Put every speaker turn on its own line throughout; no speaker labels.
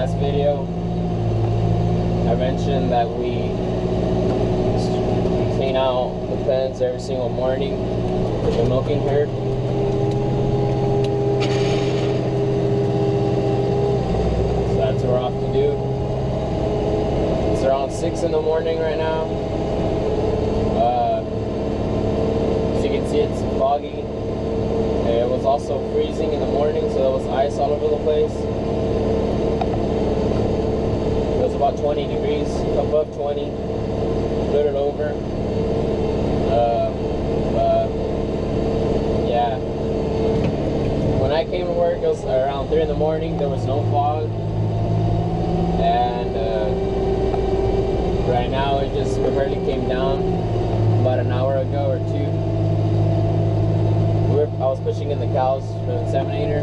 last video, I mentioned that we clean out the pens every single morning for the milking herd. So that's what we're off to do. It's around 6 in the morning right now. As you can see, it's foggy. It was also freezing in the morning, so there was ice all over the place. It was about 20 degrees, above 20, a little over. But yeah, when I came to work, it was around 3 in the morning. There was no fog, and right now it barely came down about an hour ago or two. I was pushing in the cows for the inseminator,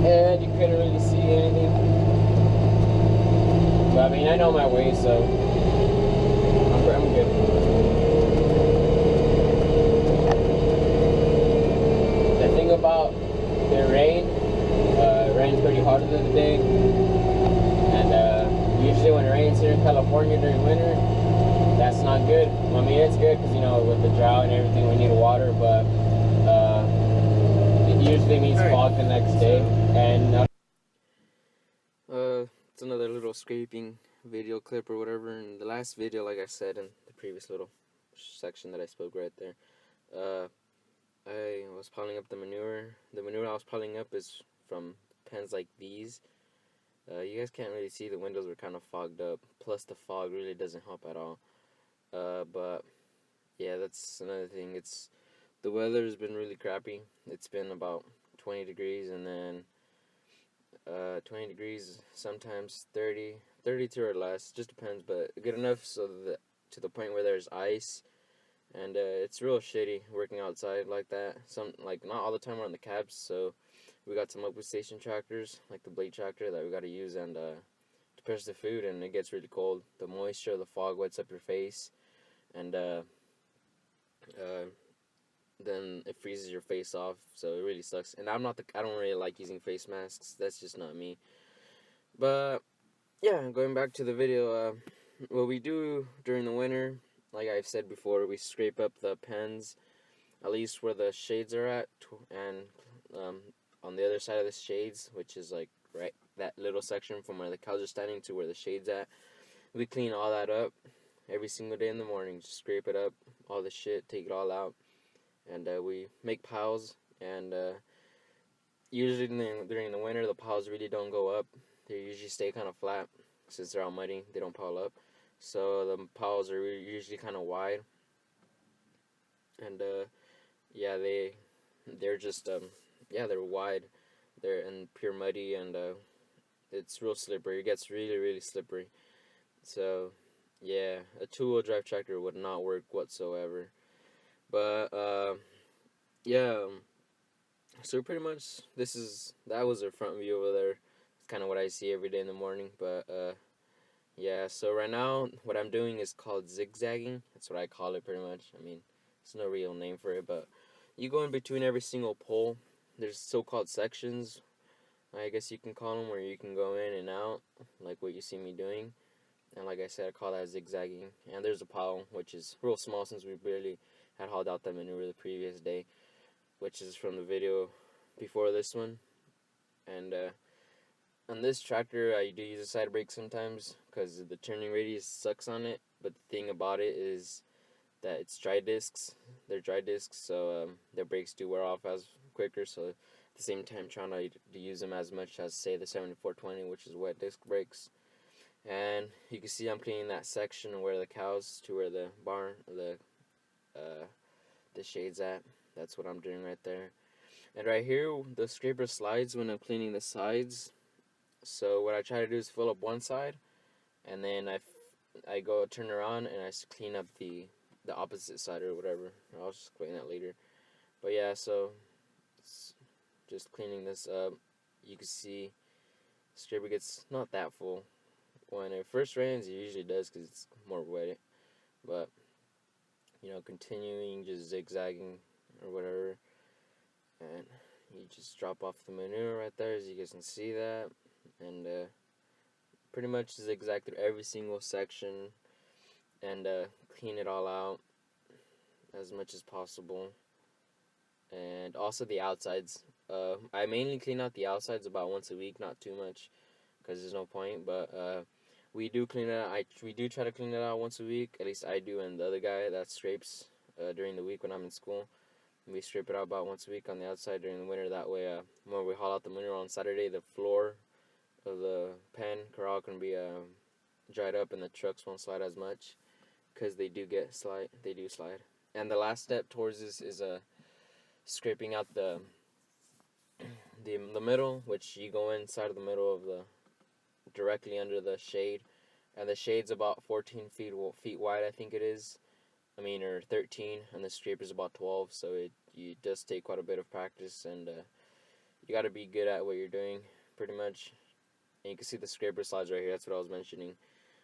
and you couldn't really see anything. But I mean, I know my way, so I'm good. The thing about the rain, it rained pretty hard the other day, and usually when it rains here in California during winter, that's not good. I mean, it's good because, you know, with the drought and everything, we need water, but it usually means fog the next day. And it's another little scraping video clip or whatever. In the last video, like I said in the previous little section that I spoke right there, I was piling up the manure. The manure I was piling up is from pens like these. You guys can't really see, the windows were kind of fogged up, plus the fog really doesn't help at all. But yeah, that's another thing. The weather has been really crappy. It's been about 20 degrees, and then 20 degrees, sometimes 30, 32 or less, just depends, but good enough so that to the point where there's ice, and it's real shitty working outside like that. Like not all the time we're on the cabs, so we got some upper station tractors, like the blade tractor that we got to use and to push the food, and it gets really cold. The moisture, the fog wets up your face, and then it freezes your face off, so it really sucks. And I don't really like using face masks. That's just not me. But yeah, going back to the video, what we do during the winter, like I've said before, we scrape up the pens, at least where the shades are at, and on the other side of the shades, which is like right that little section from where the cows are standing to where the shade's at, we clean all that up every single day in the morning. Just scrape it up, all the shit, take it all out, and we make piles. And usually during the winter, the piles really don't go up. They usually stay kind of flat since they're all muddy. They don't pile up, so the piles are usually kind of wide. And yeah, they're just they're wide. They're in pure muddy, and it's real slippery. It gets really, really slippery. So yeah, a two-wheel drive tractor would not work whatsoever. But yeah, so pretty much that was the front view over there. It's kind of what I see every day in the morning. But yeah, so right now what I'm doing is called zigzagging. That's what I call it pretty much. I mean, there's no real name for it, but you go in between every single pole. There's so-called sections, I guess you can call them, where you can go in and out, like what you see me doing. And like I said, I call that zigzagging. And there's a pile, which is real small since we barely had hauled out that manure the previous day, which is from the video before this one. And on this tractor, I do use a side brake sometimes because the turning radius sucks on it. But the thing about it is that it's dry discs. They're dry discs, so their brakes do wear off as quicker. So at the same time, trying to use them as much as, say, the 7420, which is wet disc brakes. And you can see I'm cleaning that section where the cows to where the barn, the shade's at. That's what I'm doing right there. And right here, the scraper slides when I'm cleaning the sides. So what I try to do is fill up one side, and then I go turn around and I clean up the opposite side or whatever. I'll just explain that later. But yeah, so it's just cleaning this up. You can see the scraper gets not that full. When it first rains, it usually does because it's more wet. But you know, continuing just zigzagging or whatever. And you just drop off the manure right there, as you guys can see that, and pretty much zigzag through every single section and clean it all out as much as possible. And also the outsides. I mainly clean out the outsides about once a week, not too much, because there's no point. But we do clean it out. We do try to clean it out once a week. At least I do, and the other guy that scrapes during the week when I'm in school. We scrape it out about once a week on the outside during the winter. That way, when we haul out the manure on Saturday, the floor of the pen corral can be dried up, and the trucks won't slide as much, because they do slide. And the last step towards this is scraping out the middle, which you go inside of the middle of the directly under the shade, and the shade's about 14 feet wide, I think it is. I mean, or 13, and the scraper's about 12. So it does take quite a bit of practice, and you got to be good at what you're doing, pretty much. And you can see the scraper slides right here. That's what I was mentioning.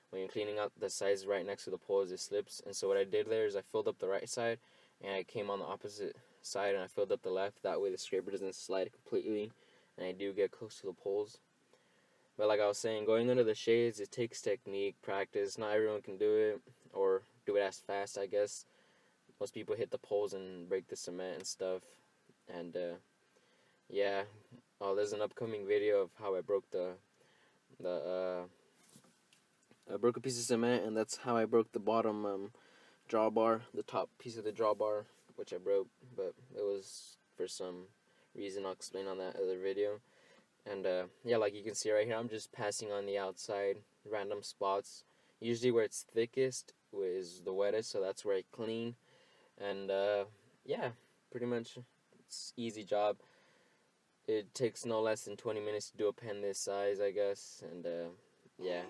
When you're cleaning out the sides right next to the poles, it slips. And so what I did there is I filled up the right side, and I came on the opposite side and I filled up the left. That way the scraper doesn't slide completely, and I do get close to the poles. But like I was saying, going under the shades, it takes technique, practice. Not everyone can do it, or do it as fast, I guess. Most people hit the poles and break the cement and stuff. And yeah, there's an upcoming video of how I broke I broke a piece of cement, and that's how I broke the bottom drawbar, the top piece of the drawbar, which I broke, but it was for some reason. I'll explain on that other video. And yeah, like you can see right here, I'm just passing on the outside, random spots. Usually where it's thickest is the wettest, so that's where I clean. And yeah, pretty much it's easy job. It takes no less than 20 minutes to do a pen this size, I guess. And yeah,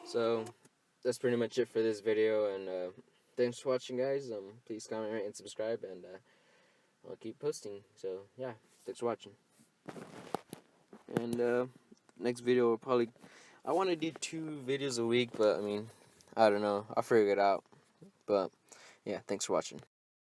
so that's pretty much it for this video. And thanks for watching, guys. Please comment, rate, and subscribe, and I'll keep posting. So yeah, thanks for watching. And next video will probably, I want to do 2 videos a week, but I mean, I don't know, I'll figure it out. But yeah, thanks for watching.